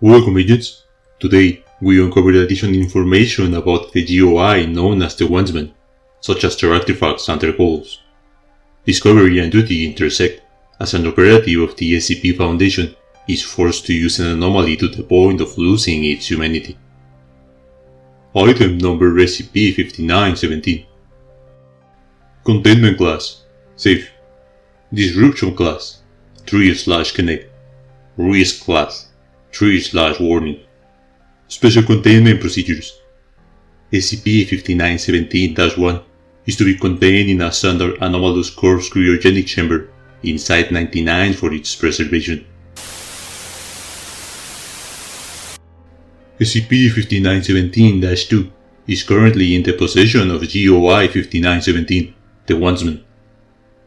Welcome agents! Today, we uncovered additional information about the GOI known as the Wandsman, such as their artifacts and their goals. Discovery and duty intersect, as an operative of the SCP Foundation is forced to use an anomaly to the point of losing its humanity. Item number SCP-5917. Containment class, safe. Disruption class, 3/connect. Risk class, 3/warning. Special containment procedures. SCP-5917-1 is to be contained in a standard anomalous corpse cryogenic chamber in Site-99 for its preservation. SCP-5917-2 is currently in the possession of GOI-5917, the Wandsman.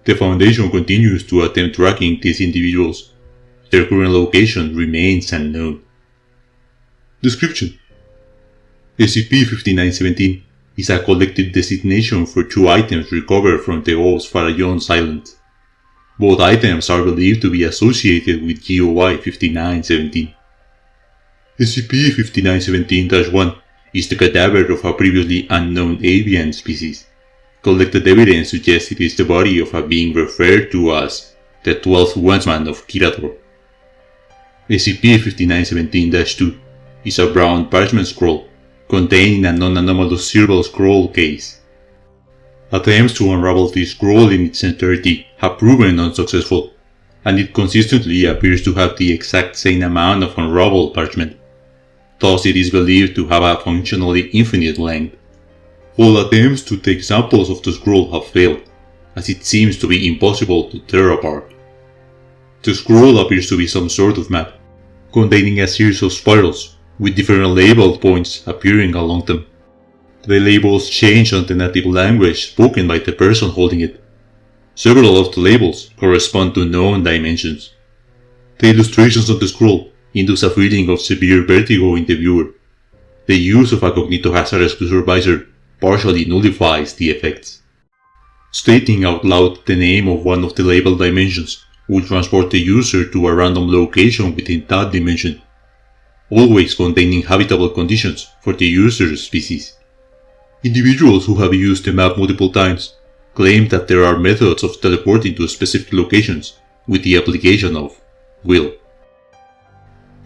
The Foundation continues to attempt tracking these individuals. Their current location remains unknown. Description: SCP-5917 is a collective designation for two items recovered from the Farallon's island. Both items are believed to be associated with GOI-5917. SCP-5917-1 is the cadaver of a previously unknown avian species. Collected evidence suggests it is the body of a being referred to as the 12th Wandsman of Kirator. SCP-5917-2 is a brown parchment scroll containing a non-anomalous cerebral scroll case. Attempts to unravel this scroll in its entirety have proven unsuccessful, and it consistently appears to have the exact same amount of unraveled parchment. Thus it is believed to have a functionally infinite length. All attempts to take samples of the scroll have failed, as it seems to be impossible to tear apart. The scroll appears to be some sort of map, containing a series of spirals with different labeled points appearing along them. The labels change on the native language spoken by the person holding it. Several of the labels correspond to known dimensions. The illustrations on the scroll induce a feeling of severe vertigo in the viewer. The use of a cognitohazardous supervisor partially nullifies the effects. Stating out loud the name of one of the labeled dimensions will transport the user to a random location within that dimension, always containing habitable conditions for the user's species. Individuals who have used the map multiple times claim that there are methods of teleporting to specific locations with the application of will.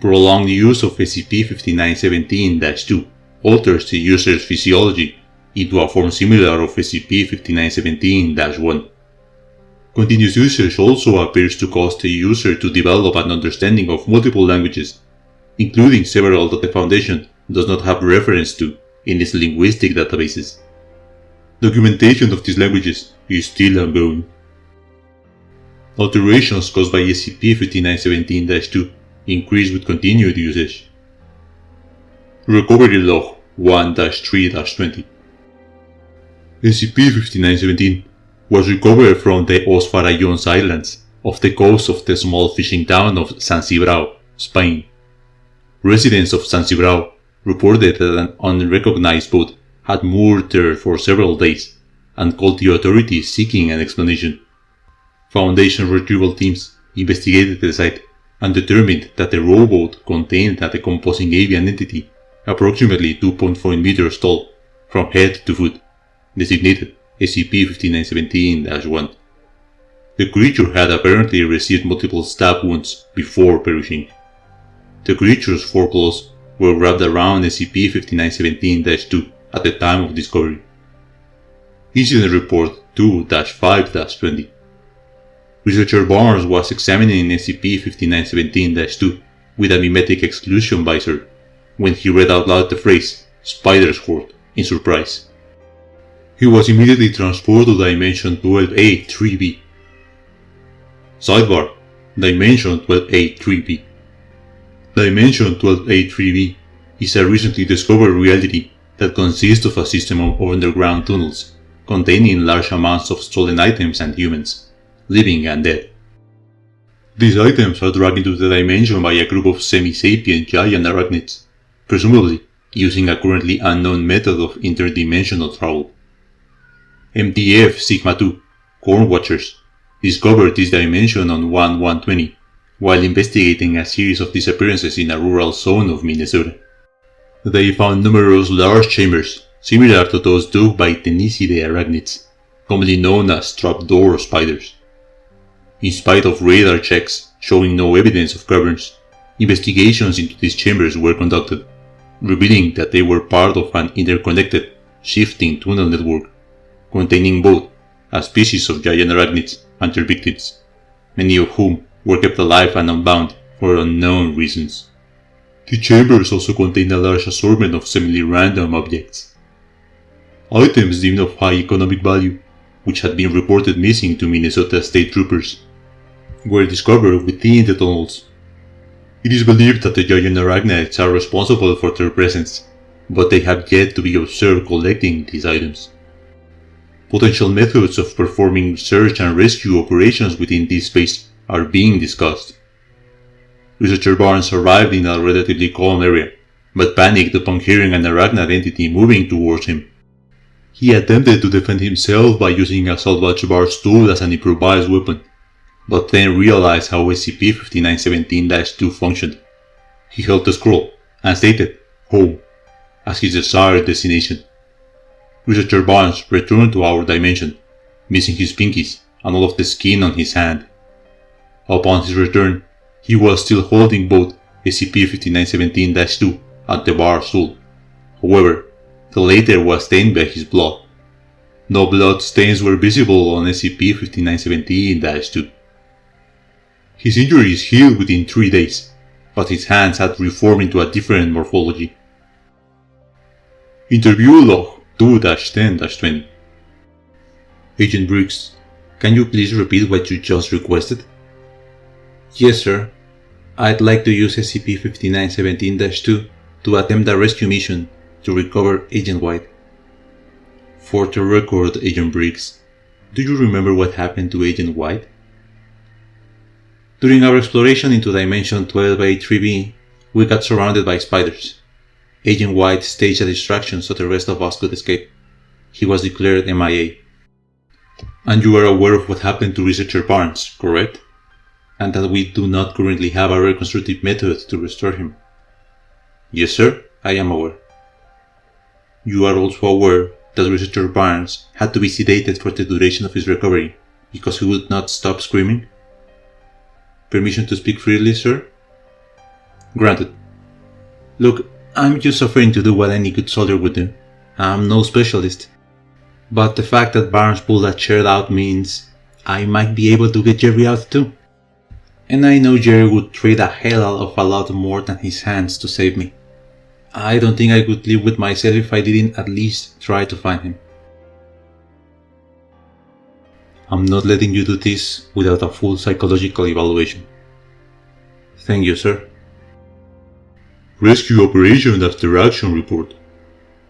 Prolonged use of SCP-5917-2 alters the user's physiology into a form similar of SCP-5917-1. Continuous usage also appears to cause the user to develop an understanding of multiple languages, including several that the Foundation does not have reference to in its linguistic databases. Documentation of these languages is still ongoing. Alterations caused by SCP-5917-2 increase with continued usage. Recovery Log 1-3-20. SCP-5917 was recovered from the Farallon's islands off the coast of the small fishing town of San Cibrao, Spain. Residents of San Cibrao reported that an unrecognized boat had moored there for several days and called the authorities seeking an explanation. Foundation retrieval teams investigated the site and determined that the rowboat contained a decomposing avian entity approximately 2.4 meters tall from head to foot, designated SCP-5917-1. The creature had apparently received multiple stab wounds before perishing. The creature's foreclaws were wrapped around SCP-5917-2 at the time of discovery. Incident Report 2-5-20. Researcher Barnes was examining SCP-5917-2 with a mimetic exclusion visor when he read out loud the phrase "Spider's Horde" in surprise. He was immediately transported to Dimension 12A-3B. Sidebar: Dimension 12A-3B. Dimension 12A-3B is a recently discovered reality that consists of a system of underground tunnels containing large amounts of stolen items and humans, living and dead. These items are dragged into the dimension by a group of semi-sapient giant arachnids, presumably using a currently unknown method of interdimensional travel. MTF Sigma 2, Corn Watchers, discovered this dimension on 1-120 while investigating a series of disappearances in a rural zone of Minnesota. They found numerous large chambers, similar to those dug by Tennessee arachnids, commonly known as trapdoor spiders. In spite of radar checks showing no evidence of caverns, investigations into these chambers were conducted, revealing that they were part of an interconnected, shifting tunnel network, containing both a species of giant arachnids and their victims, many of whom were kept alive and unbound for unknown reasons. The chambers also contained a large assortment of semi-random objects. Items deemed of high economic value, which had been reported missing to Minnesota state troopers, were discovered within the tunnels. It is believed that the giant arachnids are responsible for their presence, but they have yet to be observed collecting these items. Potential methods of performing search and rescue operations within this space are being discussed. Researcher Barnes arrived in a relatively calm area, but panicked upon hearing an arachnid entity moving towards him. He attempted to defend himself by using a salvage bar stool as an improvised weapon, but then realized how SCP-5917-2 functioned. He held the scroll and stated "Home" as his desired destination. Researcher Barnes returned to our dimension, missing his pinkies and all of the skin on his hand. Upon his return, he was still holding both SCP-5917-2 and the bar stool. However, the latter was stained by his blood. No blood stains were visible on SCP-5917-2. His injuries healed within 3 days, but his hands had reformed into a different morphology. Interview Log 2-10-20. Agent Briggs, can you please repeat what you just requested? Yes, sir. I'd like to use SCP-5917-2 to attempt a rescue mission to recover Agent White. For the record, Agent Briggs, do you remember what happened to Agent White? During our exploration into Dimension 12A3B, we got surrounded by spiders. Agent White staged a distraction so the rest of us could escape. He was declared MIA. And you are aware of what happened to Researcher Barnes, correct? And that we do not currently have a reconstructive method to restore him. Yes, sir, I am aware. You are also aware that Researcher Barnes had to be sedated for the duration of his recovery because he would not stop screaming? Permission to speak freely, sir? Granted. Look, I'm just offering to do what any good soldier would do. I'm no specialist. But the fact that Barnes pulled that chair out means I might be able to get Jerry out too. And I know Jerry would trade a hell of a lot more than his hands to save me. I don't think I could live with myself if I didn't at least try to find him. I'm not letting you do this without a full psychological evaluation. Thank you, sir. Rescue Operation After Action Report.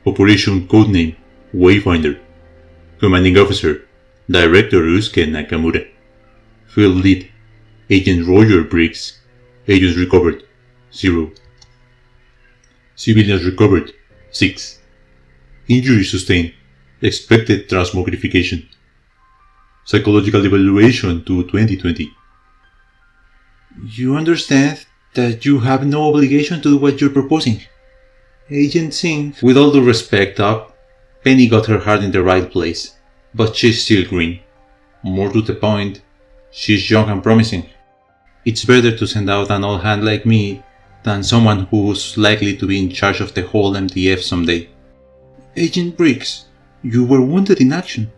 Operation Codename Wayfinder. Commanding Officer Director Yusuke Nakamura. Field Lead Agent Roger Briggs. Agents recovered 0. Civilians recovered 6. Injuries sustained. Expected transmogrification. Psychological evaluation to 2020. You understand that you have no obligation to do what you're proposing. Agent Singh, with all due respect, Doc, Penny got her heart in the right place, but she's still green. More to the point, she's young and promising. It's better to send out an old hand like me than someone who's likely to be in charge of the whole MTF someday. Agent Briggs, you were wounded in action.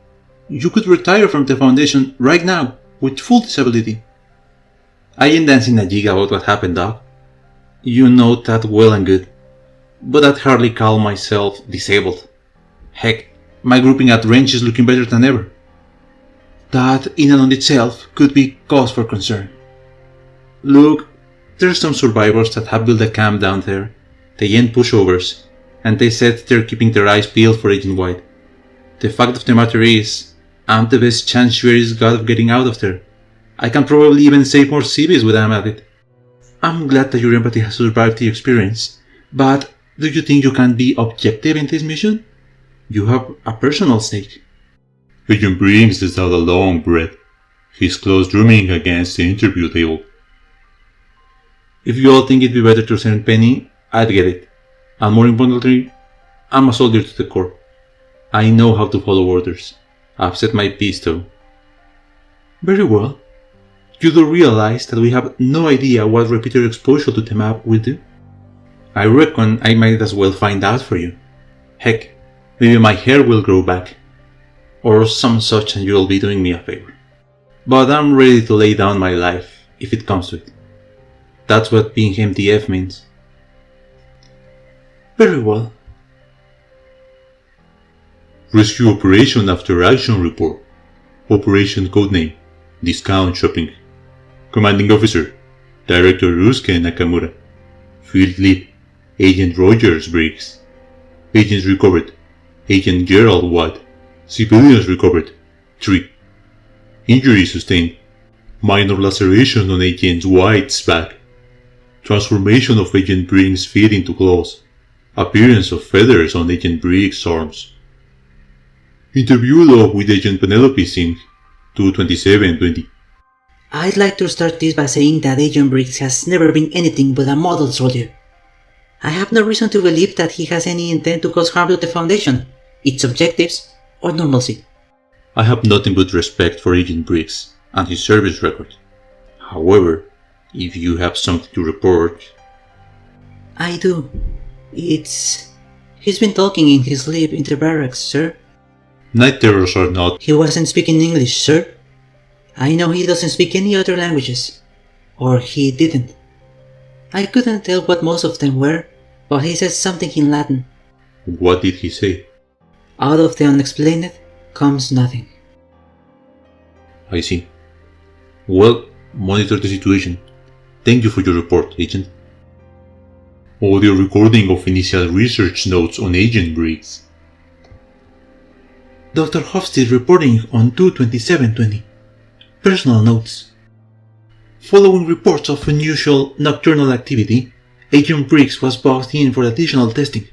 You could retire from the Foundation right now, with full disability. I ain't dancing a jig about what happened, Doc. You know that well and good. But I'd hardly call myself disabled. Heck, my grouping at range is looking better than ever. That in and on itself could be cause for concern. Look, there's some survivors that have built a camp down there. They ain't pushovers, and they said they're keeping their eyes peeled for Agent White. The fact of the matter is, I'm the best chance Sherry's got of getting out of there. I can probably even save more civvies when I'm at it. I'm glad that your empathy has survived the experience, but do you think you can be objective in this mission? You have a personal stake. Agent Briggs let out a long breath, his clothes drumming against the interview table. If you all think it'd be better to send Penny, I'd get it. And more importantly, I'm a soldier to the core. I know how to follow orders. I've said my piece though. Very well. You do realize that we have no idea what repeated exposure to the map will do? I reckon I might as well find out for you. Heck, maybe my hair will grow back. Or some such, and you'll be doing me a favor. But I'm ready to lay down my life, if it comes to it. That's what being MTF means. Very well. Rescue Operation After Action Report. Operation Codename Discount Shopping. Commanding Officer Director Rusuke Nakamura. Field Lead Agent Rogers Briggs. Agents recovered Agent Gerald Watt. Civilians recovered 3. Injuries sustained. Minor lacerations on Agent White's back. Transformation of Agent Briggs' feet into claws. Appearance of feathers on Agent Briggs' arms. Interview log with Agent Penelope Singh, 22720. I'd like to start this by saying that Agent Briggs has never been anything but a model soldier. I have no reason to believe that he has any intent to cause harm to the Foundation, its objectives, or normalcy. I have nothing but respect for Agent Briggs and his service record. However, if you have something to report... I do. He's been talking in his sleep in the barracks, sir. Night terrors are not... He wasn't speaking English, sir. I know he doesn't speak any other languages. Or he didn't. I couldn't tell what most of them were, but he said something in Latin. What did he say? Out of the unexplained comes nothing. I see. Well, monitor the situation. Thank you for your report, Agent. Audio recording of initial research notes on Agent Briggs. Dr. Hofstede reporting on 22720. Personal notes. Following reports of unusual nocturnal activity, Agent Briggs was brought in for additional testing.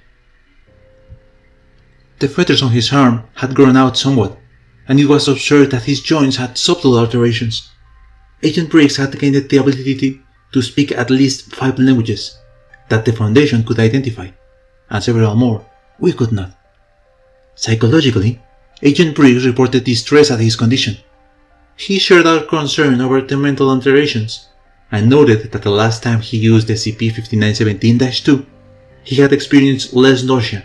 The feathers on his arm had grown out somewhat, and it was observed that his joints had subtle alterations. Agent Briggs had gained the ability to speak at least 5 languages that the Foundation could identify, and several more we could not. Psychologically, Agent Briggs reported distress at his condition. He shared our concern over the mental alterations, and noted that the last time he used SCP-5917-2, he had experienced less nausea,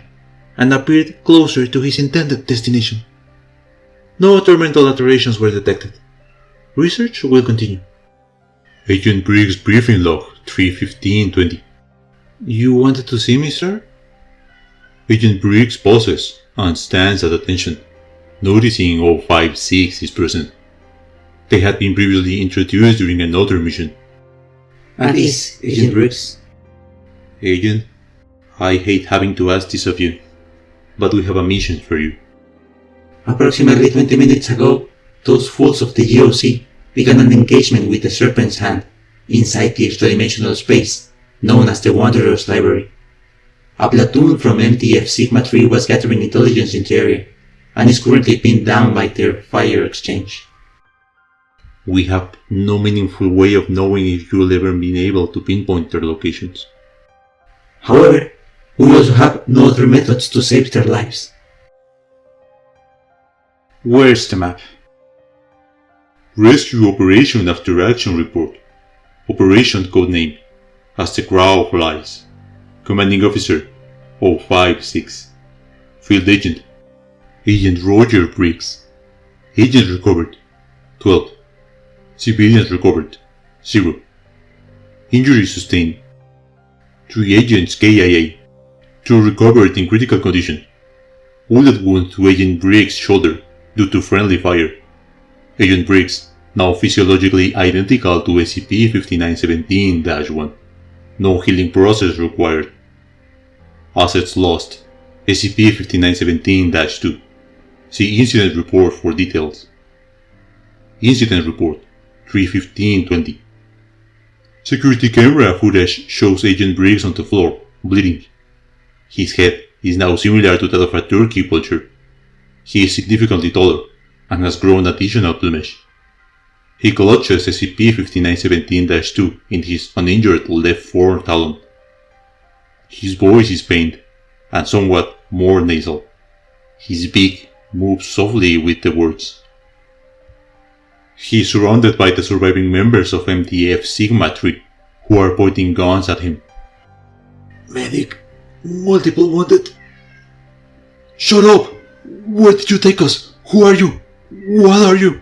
and appeared closer to his intended destination. No other mental alterations were detected. Research will continue. Agent Briggs briefing log 31520. You wanted to see me, sir? Agent Briggs pauses and stands at attention, noticing 056 is present. They had been previously introduced during another mission. At ease, Agent Briggs. Agent, I hate having to ask this of you, but we have a mission for you. Approximately 20 minutes ago, those fools of the GOC began an engagement with the Serpent's Hand inside the extra-dimensional space known as the Wanderer's Library. A platoon from MTF Sigma 3 was gathering intelligence in the area, and is currently pinned down by their fire exchange. We have no meaningful way of knowing if you'll ever be able to pinpoint their locations. However, we also have no other methods to save their lives. Where's the map? Rescue Operation After Action Report. Operation Codename As the Crow Flies. Commanding Officer 056. Field Agent Agent Roger Briggs. Agents recovered 12. Civilians recovered 0. Injuries sustained 3 agents KIA. 2 recovered in critical condition. Bullet wound to Agent Briggs' shoulder due to friendly fire. Agent Briggs, now physiologically identical to SCP-5917-1. No healing process required. Assets lost. SCP-5917-2. See Incident Report for details. Incident Report 31520. Security camera footage shows Agent Briggs on the floor, bleeding. His head is now similar to that of a turkey vulture. He is significantly taller and has grown additional plumage. He clutches SCP-5917-2 in his uninjured left forearm talon. His voice is faint and somewhat more nasal. His beak moves softly with the words. He is surrounded by the surviving members of MTF Sigma 3, who are pointing guns at him. Medic, multiple wounded. Shut up! Where did you take us? Who are you? What are you?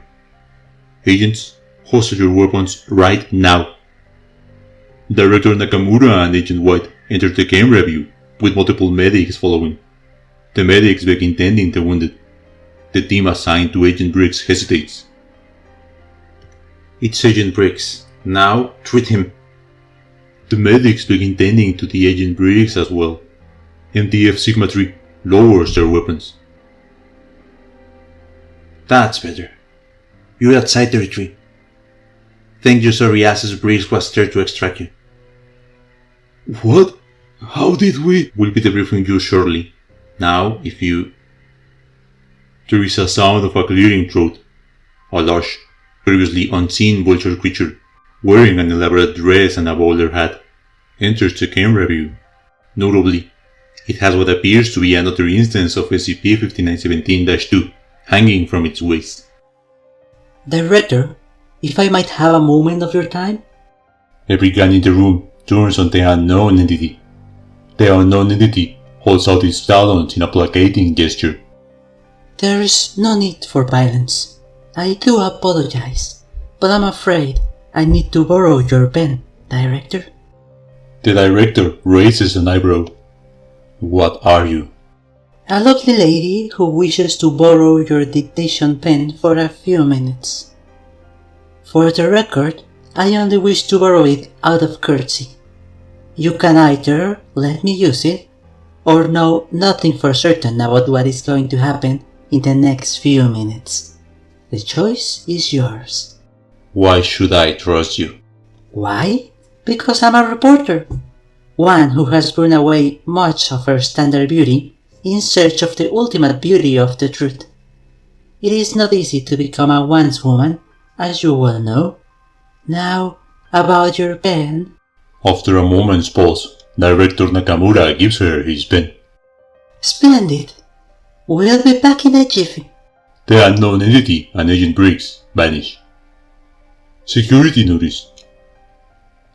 Agents, holster your weapons right now. Director Nakamura and Agent White enter the camera view, with multiple medics following. The medics begin tending the wounded. The team assigned to Agent Briggs hesitates. It's Agent Briggs. Now, treat him. The medics begin tending to the Agent Briggs as well. MTF Sigma 3 lowers their weapons. That's better. You're outside territory. Thank you, sorry asses Briggs was there to extract you. What? How did we? We'll be debriefing you shortly. Now, if you... There is a sound of a clearing throat. A large, previously unseen vulture creature, wearing an elaborate dress and a bowler hat, enters the camera view. Notably, it has what appears to be another instance of SCP-5917-2 hanging from its waist. Director, if I might have a moment of your time? Every gun in the room turns on the unknown entity. The unknown entity holds out its talons in a placating gesture. There is no need for violence. I do apologize, but I'm afraid I need to borrow your pen, Director. The director raises an eyebrow. What are you? A lovely lady who wishes to borrow your dictation pen for a few minutes. For the record, I only wish to borrow it out of courtesy. You can either let me use it, or know nothing for certain about what is going to happen in the next few minutes. The choice is yours. Why should I trust you? Why? Because I'm a reporter. One who has burned away much of her standard beauty in search of the ultimate beauty of the truth. It is not easy to become a once woman, as you well know. Now, about your pen. After a moment's pause, Director Nakamura gives her his pen. Splendid. We'll be back in a jiffy. The unknown entity and Agent Briggs vanish. Security notice.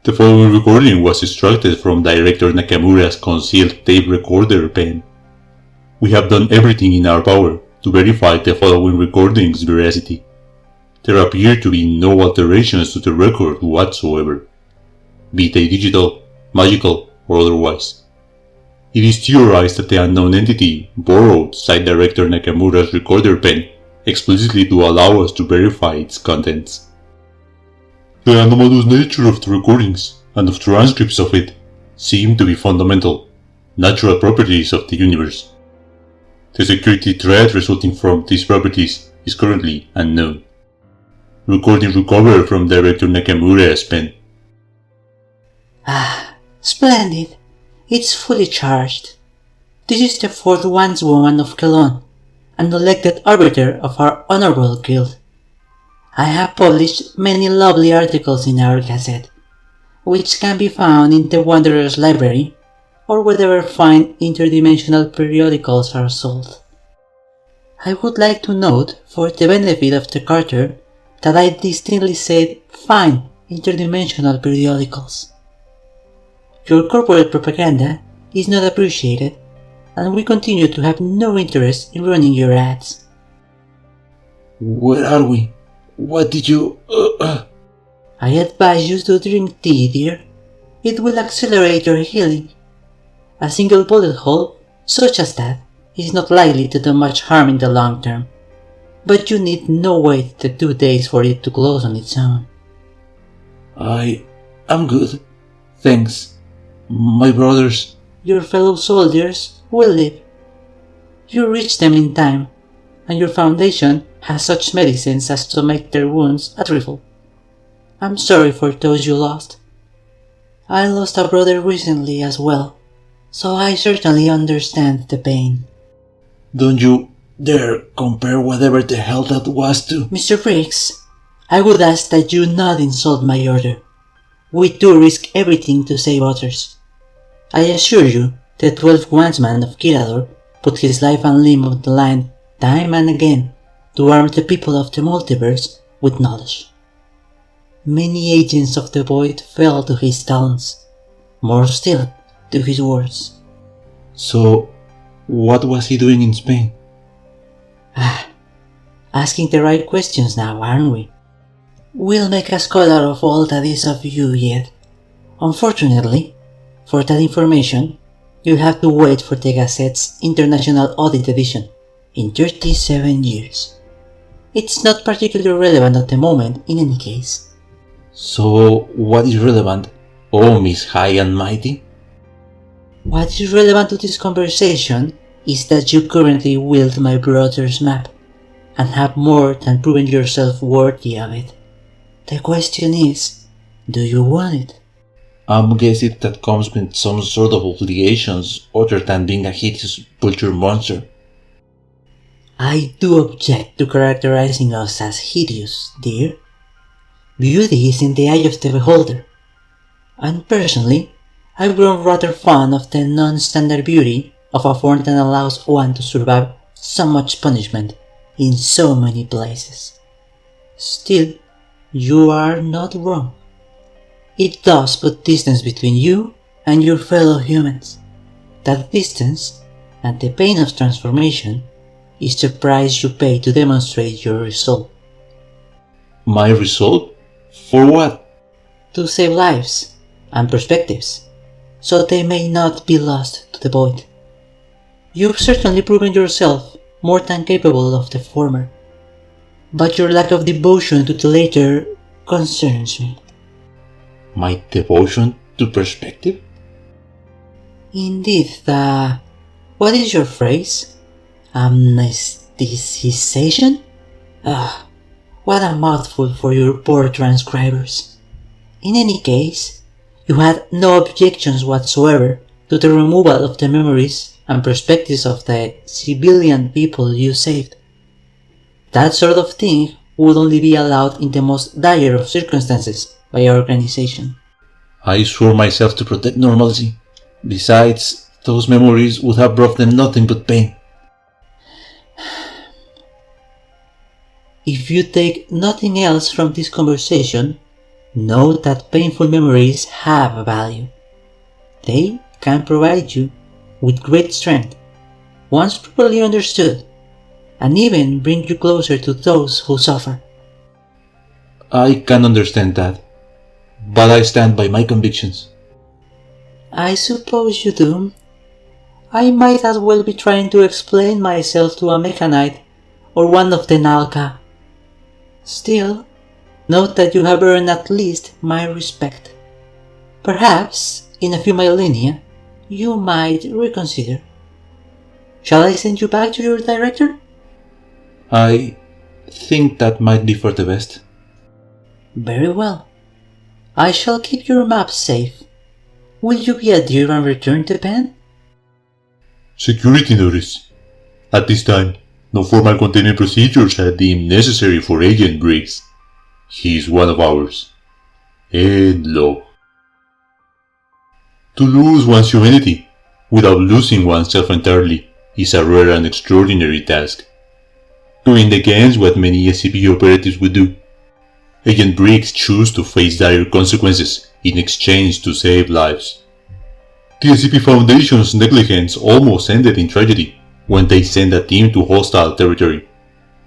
The following recording was extracted from Director Nakamura's concealed tape recorder pen. We have done everything in our power to verify the following recording's veracity. There appear to be no alterations to the record whatsoever, be they digital, magical, or otherwise. It is theorized that the unknown entity borrowed Site Director Nakamura's recorder pen explicitly to allow us to verify its contents. The anomalous nature of the recordings and of transcripts of it seem to be fundamental, natural properties of the universe. The security threat resulting from these properties is currently unknown. Recording recovered from Director Nakamura's pen. Ah, splendid. It's fully charged. This is the fourth once woman of Cologne, an elected arbiter of our honorable guild. I have published many lovely articles in our gazette, which can be found in the Wanderer's Library, or wherever fine interdimensional periodicals are sold. I would like to note, for the benefit of the Carter, that I distinctly said fine interdimensional periodicals. Your corporate propaganda is not appreciated, and we continue to have no interest in running your ads. Where are we? What did you... I advise you to drink tea, dear. It will accelerate your healing. A single bullet hole, such as that, is not likely to do much harm in the long term, but you need no wait the 2 days for it to close on its own. I'm good. Thanks. My brothers... Your fellow soldiers will live. You reach them in time, and your foundation has such medicines as to make their wounds a trifle. I'm sorry for those you lost. I lost a brother recently as well, so I certainly understand the pain. Don't you dare compare whatever the hell that was to... Mr. Briggs, I would ask that you not insult my order. We do risk everything to save others. I assure you, the 12th Wandsman of Kirador put his life and limb on the line time and again to arm the people of the multiverse with knowledge. Many agents of the void fell to his talents, more still to his words. So, what was he doing in Spain? Asking the right questions now, aren't we? We'll make a scholar of all that is of you yet. Unfortunately, for that information, you'll have to wait for the Gazette's International Audit Edition in 37 years. It's not particularly relevant at the moment in any case. So, what is relevant, oh Miss High and Mighty? What is relevant to this conversation is that you currently wield my brother's map, and have more than proven yourself worthy of it. The question is, do you want it? I'm guessing that comes with some sort of obligations other than being a hideous vulture monster. I do object to characterizing us as hideous, dear. Beauty is in the eye of the beholder, and personally, I've grown rather fond of the non-standard beauty of a form that allows one to survive so much punishment in so many places. Still, you are not wrong. It does put distance between you and your fellow humans. That distance, and the pain of transformation, is the price you pay to demonstrate your resolve. My resolve? For what? To save lives and perspectives, so they may not be lost to the void. You've certainly proven yourself more than capable of the former, but your lack of devotion to the latter concerns me. My devotion to perspective? Indeed, what is your phrase? Amnesticization? What a mouthful for your poor transcribers. In any case, you had no objections whatsoever to the removal of the memories and perspectives of the civilian people you saved. That sort of thing would only be allowed in the most dire of circumstances by our organization. I swore myself to protect normalcy. Besides, those memories would have brought them nothing but pain. If you take nothing else from this conversation, know that painful memories have a value. They can provide you with great strength, once properly understood, and even bring you closer to those who suffer. I can understand that, but I stand by my convictions. I suppose you do. I might as well be trying to explain myself to a mechanite or one of the Nalka. Still, note that you have earned at least my respect. Perhaps, in a few millennia, you might reconsider. Shall I send you back to your director? I think that might be for the best. Very well. I shall keep your map safe. Will you be a dear and return the pen? Security notice. At this time, no formal containment procedures are deemed necessary for Agent Briggs. He is one of ours. End log. To lose one's humanity, without losing oneself entirely, is a rare and extraordinary task. Going against what many SCP operatives would do, Agent Briggs chose to face dire consequences in exchange to save lives. The SCP Foundation's negligence almost ended in tragedy when they sent a team to hostile territory,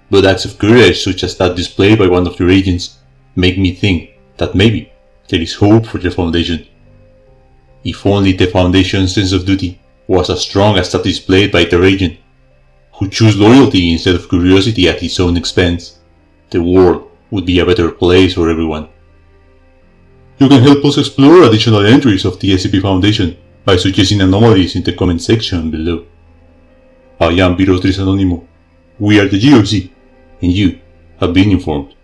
but acts of courage such as that displayed by one of their agents make me think that maybe there is hope for the Foundation. If only the Foundation's sense of duty was as strong as that displayed by their agent, who chose loyalty instead of curiosity at his own expense, the world would be a better place for everyone. You can help us explore additional entries of the SCP Foundation by suggesting anomalies in the comment section below. I am Virus Anonymous. We are the GOC, and you have been informed.